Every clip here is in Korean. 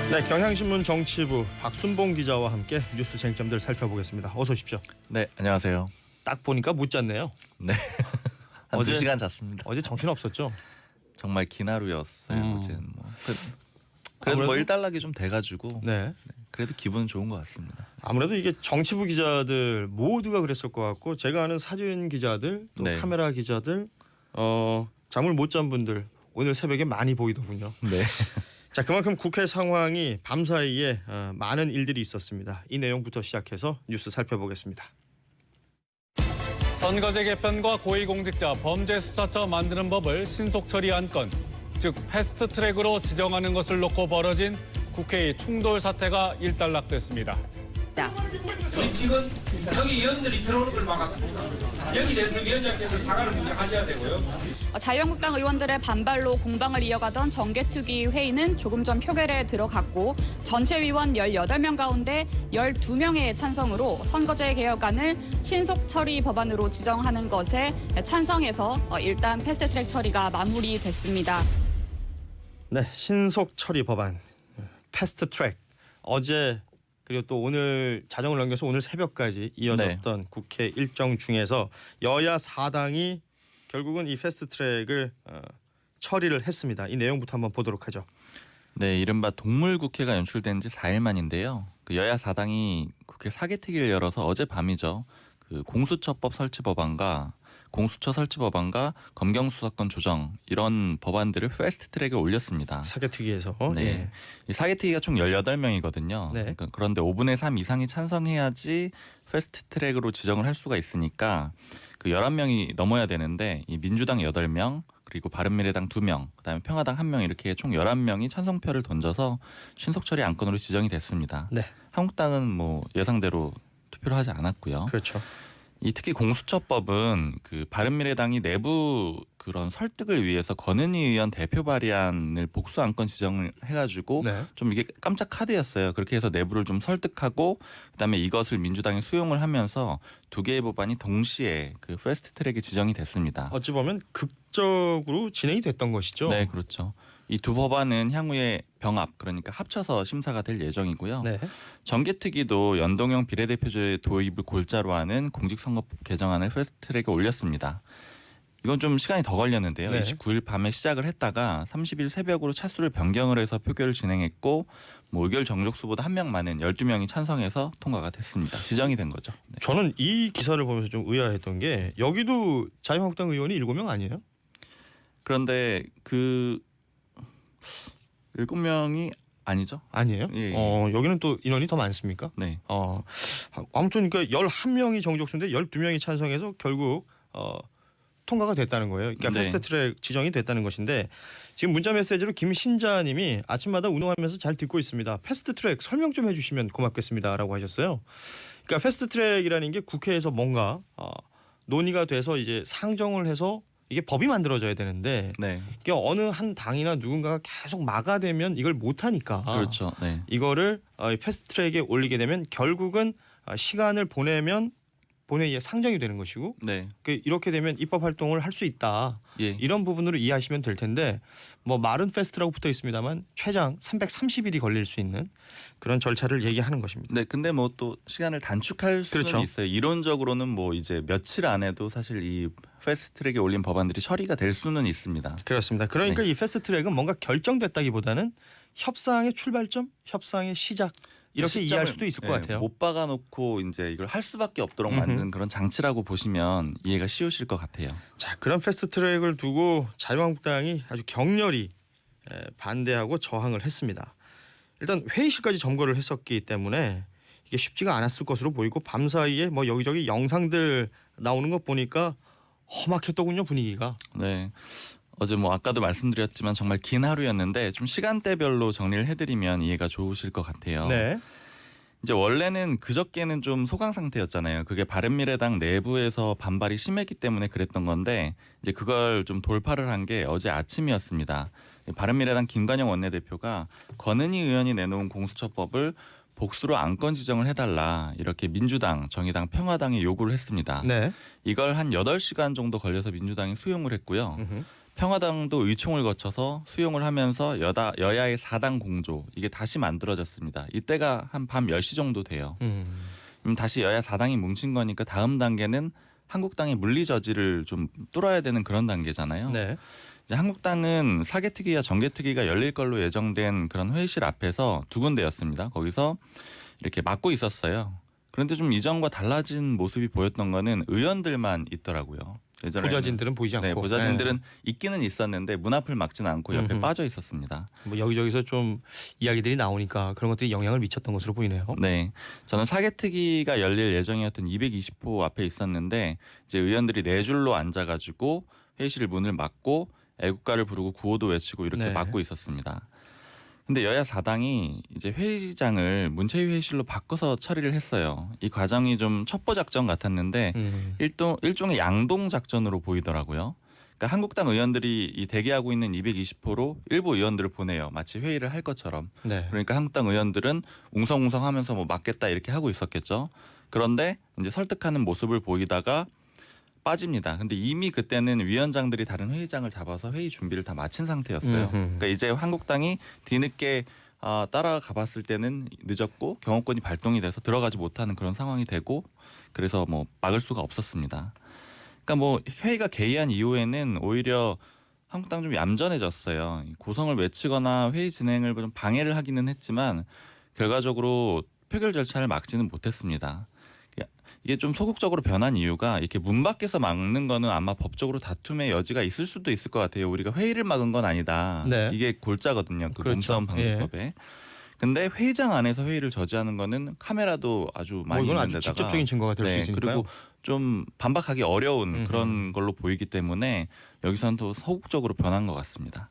네, 경향신문 정치부 박순봉 기자와 함께 뉴스 쟁점들 살펴보겠습니다. 어서 오십시오. 네, 안녕하세요. 딱 보니까 못 잤네요. 네, 한 어제- 2시간 잤습니다. 어제 정신 없었죠? 정말 긴 하루였어요. 어제는 뭐. 그래도 뭐 아무래도- 일단락이 좀 돼가지고 네. 그래도 기분은 좋은 것 같습니다. 아무래도 이게 정치부 기자들 모두가 그랬을 것 같고, 제가 아는 사진 기자들, 또 네. 카메라 기자들, 잠을 못 잔 분들 오늘 새벽에 많이 보이더군요. 네. 자, 그만큼 국회 상황이 밤사이에 많은 일들이 있었습니다. 이 내용부터 시작해서 뉴스 살펴보겠습니다. 선거제 개편과 고위공직자 범죄수사처 만드는 법을 신속 처리한 건, 즉 패스트트랙으로 지정하는 것을 놓고 벌어진 국회의 충돌 사태가 일단락됐습니다. 우리 측은 저기 의원들이 들어오는 걸 막았습니다. 여기 대해서 위원장께서 사과를 먼저 하셔야 되고요. 자유한국당 의원들의 반발로 공방을 이어가던 정개특위 회의는 조금 전 표결에 들어갔고, 전체 위원 18명 가운데 12명의 찬성으로 선거제 개혁안을 신속 처리 법안으로 지정하는 것에 찬성해서 일단 패스트트랙 처리가 마무리됐습니다. 네, 신속 처리 법안 패스트트랙, 어제 그리고 또 오늘 자정을 넘겨서 오늘 새벽까지 이어졌던 국회 일정 중에서 여야 4당이 결국은 이 패스트트랙을 처리를 했습니다. 이 내용부터 한번 보도록 하죠. 네, 이른바 동물국회가 연출된 지 4일 만인데요. 그 여야 4당이 국회 사개특위를 열어서 어젯밤이죠. 그 공수처법 설치 법안과 공수처 설치 법안과 검경수사권 조정 이런 법안들을 패스트트랙에 올렸습니다. 사개특위에서. 네. 예. 이 사개특위가 총 18명이거든요. 네. 그런데 5분의 3 이상이 찬성해야지 패스트트랙으로 지정을 할 수가 있으니까 그 11명이 넘어야 되는데, 이 민주당 8명, 그리고 바른미래당 2명, 그다음에 평화당 1명, 이렇게 총 11명이 찬성표를 던져서 신속 처리 안건으로 지정이 됐습니다. 네, 한국당은 뭐 예상대로 투표를 하지 않았고요. 그렇죠. 이 특히 공수처법은 그 바른미래당이 내부 그런 설득을 위해서 권은희 의원 대표 발의안을 복수 안건 지정을 해가지고 네. 좀 이게 깜짝 카드였어요. 그렇게 해서 내부를 좀 설득하고 그다음에 이것을 민주당이 수용을 하면서 두 개의 법안이 동시에 그 패스트트랙에 지정이 됐습니다. 어찌 보면 극적으로 진행이 됐던 것이죠. 네, 그렇죠. 이 두 법안은 향후에 병합, 그러니까 합쳐서 심사가 될 예정이고요. 네. 정개특위도 연동형 비례대표제 도입을 골자로 하는 공직선거법 개정안을 패스트트랙에 올렸습니다. 이건 좀 시간이 더 걸렸는데요. 네. 29일 밤에 시작을 했다가 30일 새벽으로 차수를 변경을 해서 표결을 진행했고, 뭐 의결 정족수보다 한 명 많은 12명이 찬성해서 통과가 됐습니다. 지정이 된 거죠. 네. 저는 이 기사를 보면서 좀 의아했던 게, 여기도 자유한국당 의원이 7명 아니에요? 그런데 그 7명이 아니죠? 아니에요? 예, 예. 여기는 또 인원이 더 많습니까? 네. 아무튼 그러니까 11명이 정족수인데 12명이 찬성해서 결국 통과가 됐다는 거예요. 그러니까 네. 패스트트랙 지정이 됐다는 것인데, 지금 문자 메시지로 김신자님이 아침마다 운동하면서 잘 듣고 있습니다. 패스트트랙 설명 좀 해주시면 고맙겠습니다라고 하셨어요. 그러니까 패스트트랙이라는 게 국회에서 뭔가 논의가 돼서 이제 상정을 해서 이게 법이 만들어져야 되는데, 네. 이게 어느 한 당이나 누군가가 계속 막아대면 이걸 못하니까. 그렇죠. 네. 이거를 패스트트랙에 올리게 되면 결국은 시간을 보내면 본회의에 상정이 되는 것이고, 네. 이렇게 되면 입법 활동을 할 수 있다. 예. 이런 부분으로 이해하시면 될 텐데, 뭐 말은 패스트라고 붙어 있습니다만 최장 330일이 걸릴 수 있는 그런 절차를 얘기하는 것입니다. 네, 근데 뭐 또 시간을 단축할 수는 그렇죠. 있어요. 이론적으로는 뭐 이제 며칠 안에도 사실 이 패스트트랙에 올린 법안들이 처리가 될 수는 있습니다. 그렇습니다. 그러니까 네. 이 패스트트랙은 뭔가 결정됐다기보다는 협상의 출발점, 협상의 시작, 이렇게 이해할 수도 있을 것 같아요. 못 박아놓고 이제 이걸 할 수밖에 없도록 만든 그런 장치라고 보시면 이해가 쉬우실 것 같아요. 자, 그런 패스트트랙을 두고 자유한국당이 아주 격렬히 반대하고 저항을 했습니다. 일단 회의실까지 점거를 했었기 때문에 이게 쉽지가 않았을 것으로 보이고, 밤사이에 뭐 여기저기 영상들 나오는 것 보니까 험악했더군요, 분위기가. 네. 어제 뭐 아까도 말씀드렸지만 정말 긴 하루였는데 좀 시간대별로 정리를 해드리면 이해가 좋으실 것 같아요. 네. 이제 원래는 그저께는 좀 소강 상태였잖아요. 그게 바른미래당 내부에서 반발이 심했기 때문에 그랬던 건데, 이제 그걸 좀 돌파를 한 게 어제 아침이었습니다. 바른미래당 김관영 원내대표가 권은희 의원이 내놓은 공수처법을 복수로 안건 지정을 해달라, 이렇게 민주당, 정의당, 평화당에 요구를 했습니다. 네. 이걸 한 8시간 정도 걸려서 민주당이 수용을 했고요. 평화당도 의총을 거쳐서 수용을 하면서 여야의 4당 공조 이게 다시 만들어졌습니다. 이때가 한 밤 10시 정도 돼요. 다시 여야 4당이 뭉친 거니까 다음 단계는 한국당의 물리 저지를 좀 뚫어야 되는 그런 단계잖아요. 네. 이제 한국당은 사개특위와 정개특위가 열릴 걸로 예정된 그런 회의실 앞에서 두 군데였습니다. 거기서 이렇게 막고 있었어요. 그런데 좀 이전과 달라진 모습이 보였던 거는 의원들만 있더라고요. 예전에는. 보좌진들은 보이지 않고. 네, 보좌진들은 있기는 있었는데 문 앞을 막지는 않고 옆에 빠져 있었습니다. 뭐 여기저기서 좀 이야기들이 나오니까 그런 것들이 영향을 미쳤던 것으로 보이네요. 네, 저는 사개특위가 열릴 예정이었던 220호 앞에 있었는데 이제 의원들이 네 줄로 앉아가지고 회의실 문을 막고 애국가를 부르고 구호도 외치고 이렇게 네. 막고 있었습니다. 근데 여야 4당이 이제 회의장을 문체위 회의실로 바꿔서 처리를 했어요. 이 과정이 좀 첩보 작전 같았는데 일종의 양동 작전으로 보이더라고요. 그러니까 한국당 의원들이 이 대기하고 있는 220호로 일부 의원들을 보내요. 마치 회의를 할 것처럼. 네. 그러니까 한국당 의원들은 웅성웅성하면서 뭐 맞겠다 이렇게 하고 있었겠죠. 그런데 이제 설득하는 모습을 보이다가 빠집니다. 근데 이미 그때는 위원장들이 다른 회의장을 잡아서 회의 준비를 다 마친 상태였어요. 그러니까 이제 한국당이 뒤늦게 따라가 봤을 때는 늦었고 경호권이 발동이 돼서 들어가지 못하는 그런 상황이 되고 그래서 뭐 막을 수가 없었습니다. 그러니까 뭐 회의가 개의한 이후에는 오히려 한국당 좀 얌전해졌어요. 고성을 외치거나 회의 진행을 좀 방해를 하기는 했지만 결과적으로 표결 절차를 막지는 못했습니다. 이게 좀 소극적으로 변한 이유가 이렇게 문 밖에서 막는 거는 아마 법적으로 다툼의 여지가 있을 수도 있을 것 같아요. 우리가 회의를 막은 건 아니다. 네. 이게 골자거든요. 그 그렇죠. 몸싸움 방지법에. 근데 회의장 안에서 회의를 저지하는 거는 카메라도 아주 많이 이건 있는 아주 데다가 직접적인 증거가 될 수 있으니까요. 그리고 좀 반박하기 어려운 그런 걸로 보이기 때문에 여기서는 또 소극적으로 변한 것 같습니다.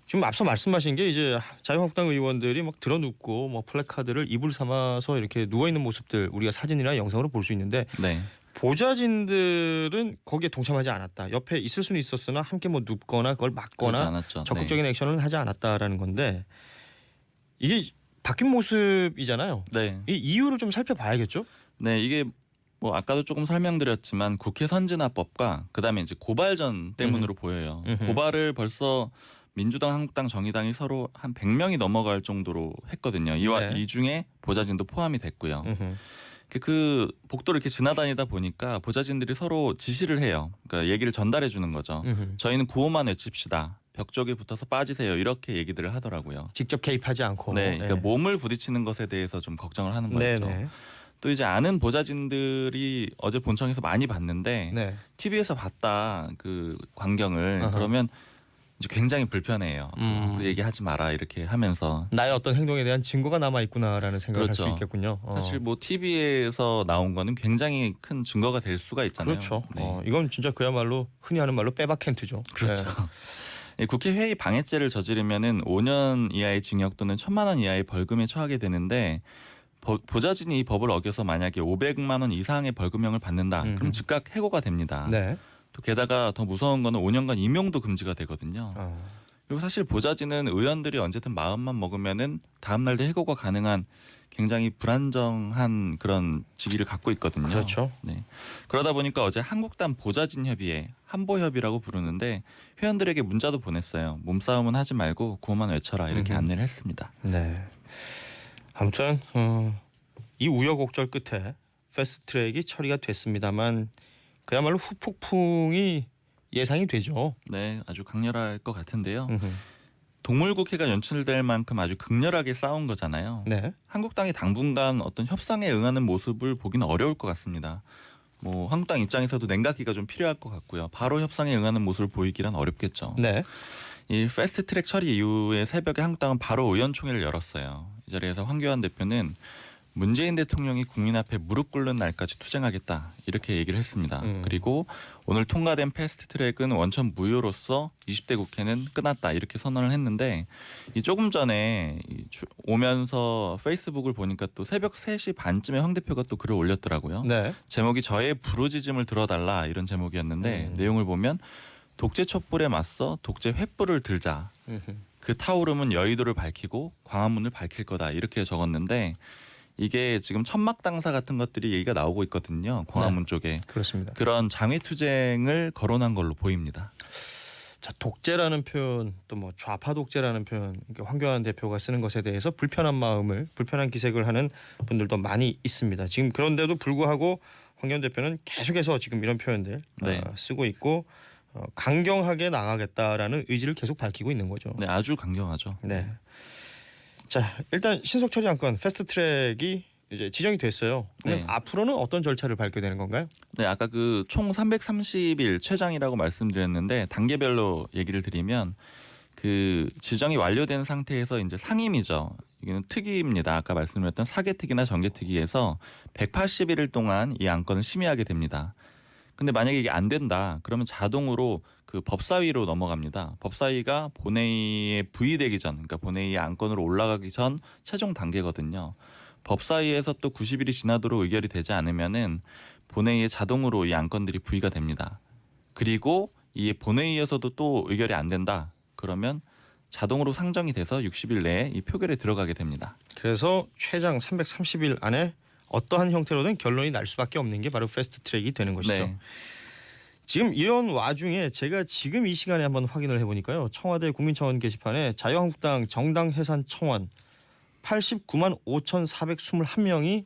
지금 앞서 말씀하신 게 이제 자유한국당 의원들이 막 드러눕고 뭐 플래카드를 이불 삼아서 이렇게 누워 있는 모습들 우리가 사진이나 영상으로 볼 수 있는데 네. 보좌진들은 거기에 동참하지 않았다. 옆에 있을 수는 있었으나 함께 뭐 눕거나 그걸 그러지 막거나 않았죠. 적극적인 액션을 하지 않았다라는 건데 이게 바뀐 모습이잖아요. 네. 이 이유를 좀 살펴봐야겠죠. 네, 이게 뭐 아까도 조금 설명드렸지만 국회 선진화법과 그다음에 이제 고발전 때문으로 보여요. 고발을 벌써 민주당, 한국당, 정의당이 서로 한 100명이 넘어갈 정도로 했거든요. 네. 이 중에 보좌진도 포함이 됐고요. 그 복도를 이렇게 지나다니다 보니까 보좌진들이 서로 지시를 해요. 그러니까 얘기를 전달해 주는 거죠. 저희는 구호만 외칩시다. 벽 쪽에 붙어서 빠지세요. 이렇게 얘기들을 하더라고요. 직접 개입하지 않고. 네, 그러니까 몸을 부딪히는 것에 대해서 좀 걱정을 하는 거였죠. 네네. 또 이제 아는 보좌진들이 어제 본청에서 많이 봤는데 네. TV에서 봤다 그 광경을 아하. 그러면 이제 굉장히 불편해해요. 그 얘기하지 마라 이렇게 하면서 나의 어떤 행동에 대한 증거가 남아 있구나라는 생각을 할 수 그렇죠. 있겠군요. 사실 뭐 TV에서 나온 거는 굉장히 큰 증거가 될 수가 있잖아요. 그렇죠. 네. 이건 진짜 그야말로 흔히 하는 말로 빼박캔트죠. 그렇죠. 네. 국회 회의 방해죄를 저지르면은 5년 이하의 징역 또는 1,000만 원 이하의 벌금에 처하게 되는데 보좌진이 이 법을 어겨서 만약에 500만 원 이상의 벌금형을 받는다. 그럼 즉각 해고가 됩니다. 네. 또 게다가 더 무서운 거는 5년간 임용도 금지가 되거든요. 그리고 사실 보좌진은 의원들이 언제든 마음만 먹으면은 다음 날도 해고가 가능한 굉장히 불안정한 그런 직위를 갖고 있거든요. 그렇죠. 네. 그러다 보니까 어제 한국당 보좌진 협의회 한보협이라고 부르는데 회원들에게 문자도 보냈어요. 몸싸움은 하지 말고 구호만 외쳐라 이렇게 안내를 했습니다. 네. 아무튼 이 우여곡절 끝에 패스트트랙이 처리가 됐습니다만 그야말로 후폭풍이 예상이 되죠. 네, 아주 강렬할 것 같은데요. 동물국회가 연출될 만큼 아주 극렬하게 싸운 거잖아요. 네. 한국당이 당분간 어떤 협상에 응하는 모습을 보기는 어려울 것 같습니다. 뭐 한국당 입장에서도 냉각기가 좀 필요할 것 같고요. 바로 협상에 응하는 모습을 보이기란 어렵겠죠. 네. 이 패스트트랙 처리 이후에 새벽에 한국당은 바로 의원총회를 열었어요. 이 자리에서 황교안 대표는 문재인 대통령이 국민 앞에 무릎 꿇는 날까지 투쟁하겠다 이렇게 얘기를 했습니다. 그리고 오늘 통과된 패스트트랙은 원천 무효로서 20대 국회는 끝났다 이렇게 선언을 했는데 이 조금 전에 오면서 페이스북을 보니까 또 새벽 3시 반쯤에 황 대표가 또 글을 올렸더라고요. 네. 제목이 저의 부르짖음을 들어달라 이런 제목이었는데 내용을 보면 독재 촛불에 맞서 독재 횃불을 들자. 그 타오름은 여의도를 밝히고 광화문을 밝힐 거다 이렇게 적었는데 이게 지금 천막 당사 같은 것들이 얘기가 나오고 있거든요. 광화문 쪽에. 그렇습니다. 그런 장외투쟁을 거론한 걸로 보입니다. 자, 독재라는 표현 또 뭐 좌파 독재라는 표현 이렇게 황교안 대표가 쓰는 것에 대해서 불편한 기색을 하는 분들도 많이 있습니다. 지금 그런데도 불구하고 황교안 대표는 계속해서 지금 이런 표현들 네. 쓰고 있고 강경하게 나가겠다라는 의지를 계속 밝히고 있는 거죠. 네, 아주 강경하죠. 네. 자, 일단 신속 처리 안건 패스트트랙이 이제 지정이 됐어요. 그럼 네. 앞으로는 어떤 절차를 밟게 되는 건가요? 네, 아까 그 총 330일 최장이라고 말씀드렸는데 단계별로 얘기를 드리면 그 지정이 완료된 상태에서 이제 상임이죠. 이게는 특위입니다. 아까 말씀드렸던 사개특위나 정개특위에서 180일 동안 이 안건을 심의하게 됩니다. 근데 만약에 이게 안 된다, 그러면 자동으로 그 법사위로 넘어갑니다. 법사위가 본회의에 부의되기 전, 그러니까 본회의 안건으로 올라가기 전 최종 단계거든요. 법사위에서 또 90일이 지나도록 의결이 되지 않으면은 본회의에 자동으로 이 안건들이 부의가 됩니다. 그리고 이 본회의에서도 또 의결이 안 된다, 그러면 자동으로 상정이 돼서 60일 내에 이 표결에 들어가게 됩니다. 그래서 최장 330일 안에 어떠한 형태로든 결론이 날 수밖에 없는 게 바로 패스트트랙이 되는 것이죠. 네. 지금 이런 와중에 제가 지금 이 시간에 한번 확인을 해보니까요. 청와대 국민청원 게시판에 자유한국당 정당 해산 청원 89만 5,421명이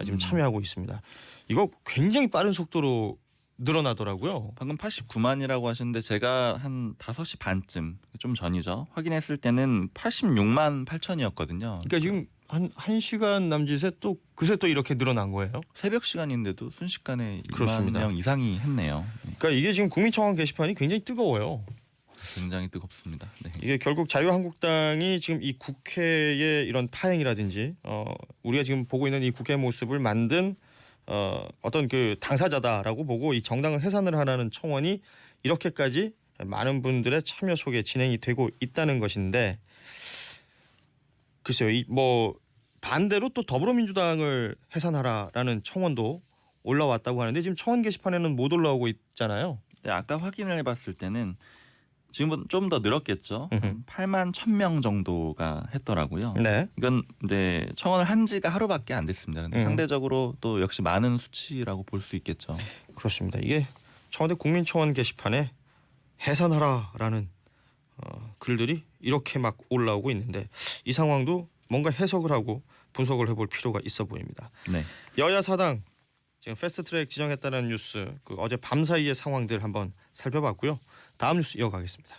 지금 참여하고 있습니다. 이거 굉장히 빠른 속도로 늘어나더라고요. 방금 89만이라고 하셨는데 제가 한 5시 반쯤 좀 전이죠. 확인했을 때는 86만 8천이었거든요. 그러니까 지금 한 1시간 남짓에 또 그새 또 이렇게 늘어난 거예요. 새벽 시간인데도 순식간에 2만 그렇습니다. 명 이상이 했네요. 그러니까 이게 지금 국민청원 게시판이 굉장히 뜨거워요. 굉장히 뜨겁습니다. 네. 이게 결국 자유한국당이 지금 이 국회의 이런 파행이라든지 우리가 지금 보고 있는 이 국회 모습을 만든 어떤 그 당사자다라고 보고 이 정당을 해산을 하라는 청원이 이렇게까지 많은 분들의 참여 속에 진행이 되고 있다는 것인데, 글쎄요, 이 뭐 반대로 또 더불어민주당을 해산하라라는 청원도 올라왔다고 하는데 지금 청원 게시판에는 못 올라오고 있잖아요. 네, 아까 확인을 해봤을 때는 지금은 좀 더 늘었겠죠. 음흠. 8만 1,000명 정도가 했더라고요. 네. 이건 이제 청원을 한 지가 하루밖에 안 됐습니다. 근데 음. 상대적으로 또 역시 많은 수치라고 볼 수 있겠죠. 그렇습니다. 이게 청와대 국민청원 게시판에 해산하라라는 글들이 이렇게 막 올라오고 있는데 이 상황도 뭔가 해석을 하고 분석을 해볼 필요가 있어 보입니다. 네. 여야 사당 지금 패스트트랙 지정했다는 뉴스, 그 어제 밤 사이의 상황들 한번 살펴봤고요. 다음 뉴스 이어가겠습니다.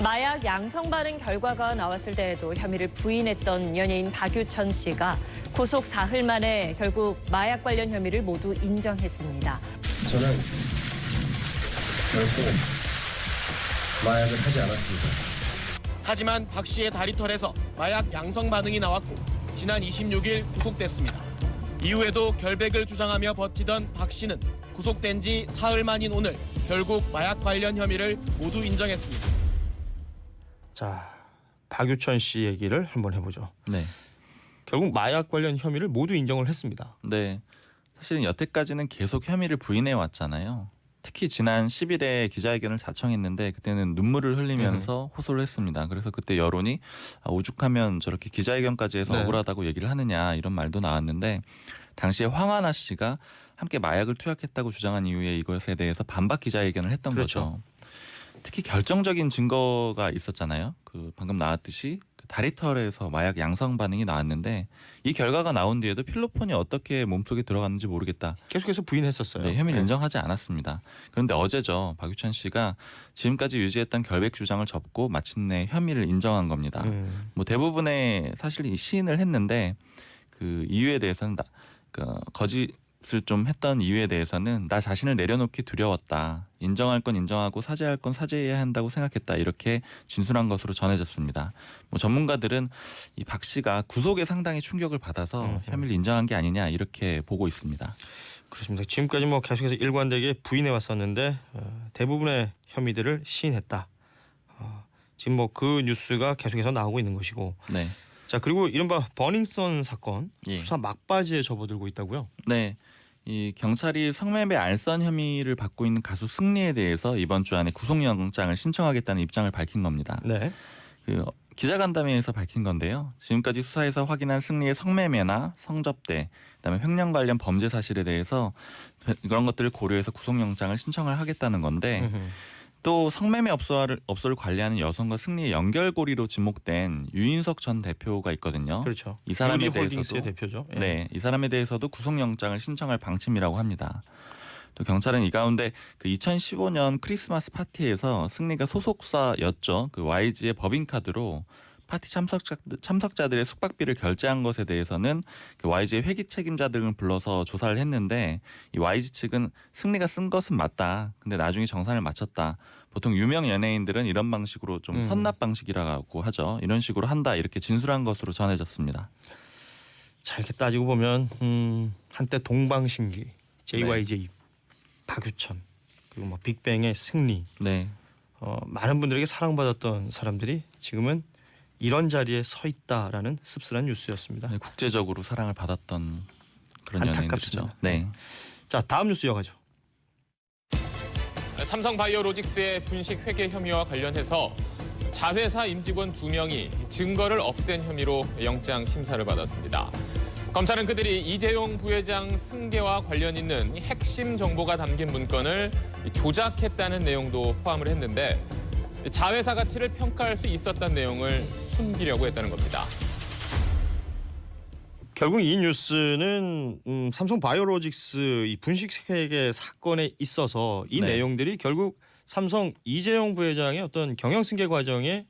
마약 양성 반응 결과가 나왔을 때에도 혐의를 부인했던 연예인 박유천 씨가 구속 사흘 만에 결국 마약 관련 혐의를 모두 인정했습니다. 저는 결코 마약을 하지 않았습니다. 하지만 박 씨의 다리털에서 마약 양성 반응이 나왔고 지난 26일 구속됐습니다. 이후에도 결백을 주장하며 버티던 박 씨는 구속된 지 사흘 만인 오늘 결국 마약 관련 혐의를 모두 인정했습니다. 자, 박유천 씨 얘기를 한번 해보죠. 네. 결국 마약 관련 혐의를 모두 인정을 했습니다. 네. 사실은 여태까지는 계속 혐의를 부인해 왔잖아요. 특히 지난 10일에 기자회견을 자청했는데 그때는 눈물을 흘리면서 호소를 했습니다. 그래서 그때 여론이 오죽하면 저렇게 기자회견까지 해서 네. 억울하다고 얘기를 하느냐 이런 말도 나왔는데 당시에 황하나 씨가 함께 마약을 투약했다고 주장한 이후에 이것에 대해서 반박 기자회견을 했던 그렇죠. 거죠. 특히 결정적인 증거가 있었잖아요. 그 방금 나왔듯이 그 다리털에서 마약 양성 반응이 나왔는데 이 결과가 나온 뒤에도 필로폰이 어떻게 몸속에 들어갔는지 모르겠다. 계속해서 부인했었어요. 네, 혐의를 네. 인정하지 않았습니다. 그런데 어제죠. 박유천 씨가 지금까지 유지했던 결백 주장을 접고 마침내 혐의를 인정한 겁니다. 뭐 대부분의 사실 시인을 했는데 그 이유에 대해서는 거짓을 좀 했던 이유에 대해서는 나 자신을 내려놓기 두려웠다. 인정할 건 인정하고 사죄할 건 사죄해야 한다고 생각했다. 이렇게 진술한 것으로 전해졌습니다. 뭐 전문가들은 이 박 씨가 구속에 상당히 충격을 받아서 혐의를 인정한 게 아니냐 이렇게 보고 있습니다. 그렇습니다. 지금까지 뭐 계속해서 일관되게 부인해 왔었는데 대부분의 혐의들을 시인했다. 지금 뭐 그 뉴스가 계속해서 나오고 있는 것이고. 네. 자, 그리고 이른바 버닝썬 사건 예. 수사 막바지에 접어들고 있다고요? 네. 이 경찰이 성매매 알선 혐의를 받고 있는 가수 승리에 대해서 이번 주 안에 구속영장을 신청하겠다는 입장을 밝힌 겁니다. 네. 그 기자간담회에서 밝힌 건데요. 지금까지 수사에서 확인한 승리의 성매매나 성접대, 그다음에 횡령 관련 범죄 사실에 대해서 그런 것들을 고려해서 구속영장을 신청을 하겠다는 건데 또 성매매 업소를 관리하는 여성과 승리의 연결고리로 지목된 유인석 전 대표가 있거든요. 그렇죠. 이 사람에 유니홀딩스의 대해서도 대표죠. 예. 네, 이 사람에 대해서도 구속영장을 신청할 방침이라고 합니다. 또 경찰은 이 가운데 그 2015년 크리스마스 파티에서 승리가 소속사였죠. 그 YG의 법인카드로 파티 참석자들의 숙박비를 결제한 것에 대해서는 그 YG의 회계 책임자 등을 불러서 조사를 했는데 이 YG 측은 승리가 쓴 것은 맞다. 근데 나중에 정산을 마쳤다. 보통 유명 연예인들은 이런 방식으로 좀 선납 방식이라고 하죠. 이런 식으로 한다. 이렇게 진술한 것으로 전해졌습니다. 자, 이렇게 따지고 보면 한때 동방신기, JYJ, 박유천, 그리고 뭐 빅뱅의 승리, 네. 많은 분들에게 사랑받았던 사람들이 지금은 이런 자리에 서 있다라는 씁쓸한 뉴스였습니다. 네, 국제적으로 사랑을 받았던 그런 연예인들이죠. 안타깝습니다. 네. 자, 다음 뉴스 이어가죠. 삼성바이오로직스의 분식 회계 혐의와 관련해서 자회사 임직원 2명이 증거를 없앤 혐의로 영장 심사를 받았습니다. 검찰은 그들이 이재용 부회장 승계와 관련 있는 핵심 정보가 담긴 문건을 조작했다는 내용도 포함을 했는데 자회사 가치를 평가할 수 있었다는 내용을 숨기려고 했다는 겁니다. 결국 이 뉴스는 삼성 바이오로직스 이 분식회계 사건에 있어서 이 네. 내용들이 결국 삼성 이재용 부회장의 어떤 경영 승계 과정에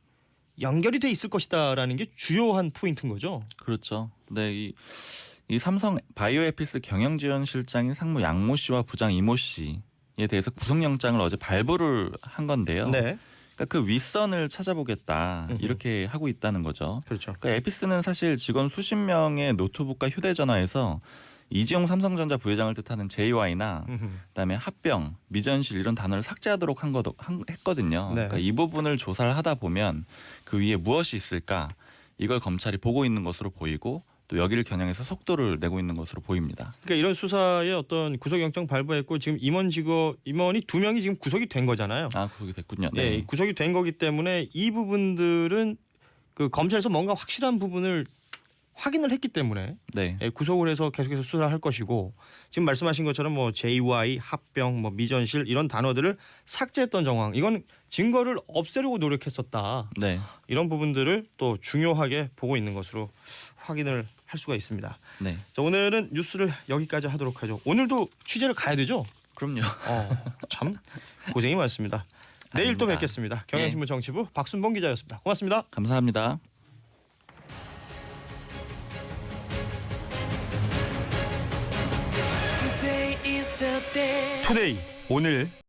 연결이 돼 있을 것이다라는 게 주요한 포인트인 거죠. 그렇죠. 네, 이 삼성 바이오에피스 경영지원실장인 상무 양모 씨와 부장 이모 씨에 대해서 구속영장을 어제 발부를 한 건데요. 네, 그러니까 그 윗선을 찾아보겠다 이렇게 하고 있다는 거죠. 그렇죠. 그러니까 에피스는 사실 직원 수십 명의 노트북과 휴대전화에서 이재용 삼성전자 부회장을 뜻하는 JY나 그다음에 합병, 미전실 이런 단어를 삭제하도록 했거든요. 네. 그러니까 이 부분을 조사를 하다 보면 그 위에 무엇이 있을까 이걸 검찰이 보고 있는 것으로 보이고 또 여기를 겨냥해서 속도를 내고 있는 것으로 보입니다. 그러니까 이런 수사에 어떤 구속영장 발부했고 지금 임원이 2명이 지금 구속이 된 거잖아요. 아, 구속이 됐군요. 네, 네. 구속이 된 거기 때문에 이 부분들은 그 검찰에서 뭔가 확실한 부분을 확인을 했기 때문에 네. 구속을 해서 계속해서 수사를 할 것이고 지금 말씀하신 것처럼 뭐 JY, 합병, 뭐 미전실 이런 단어들을 삭제했던 정황 이건 증거를 없애려고 노력했었다. 네. 이런 부분들을 또 중요하게 보고 있는 것으로 확인을 할 수가 있습니다. 네. 자, 오늘은 뉴스를 여기까지 하도록 하죠. 오늘도 취재를 가야 되죠? 그럼요. 참 고생이 많습니다. 내일 또 아닙니다. 뵙겠습니다. 경향신문 정치부 박순봉 기자였습니다. 고맙습니다. 감사합니다. 투데이 오늘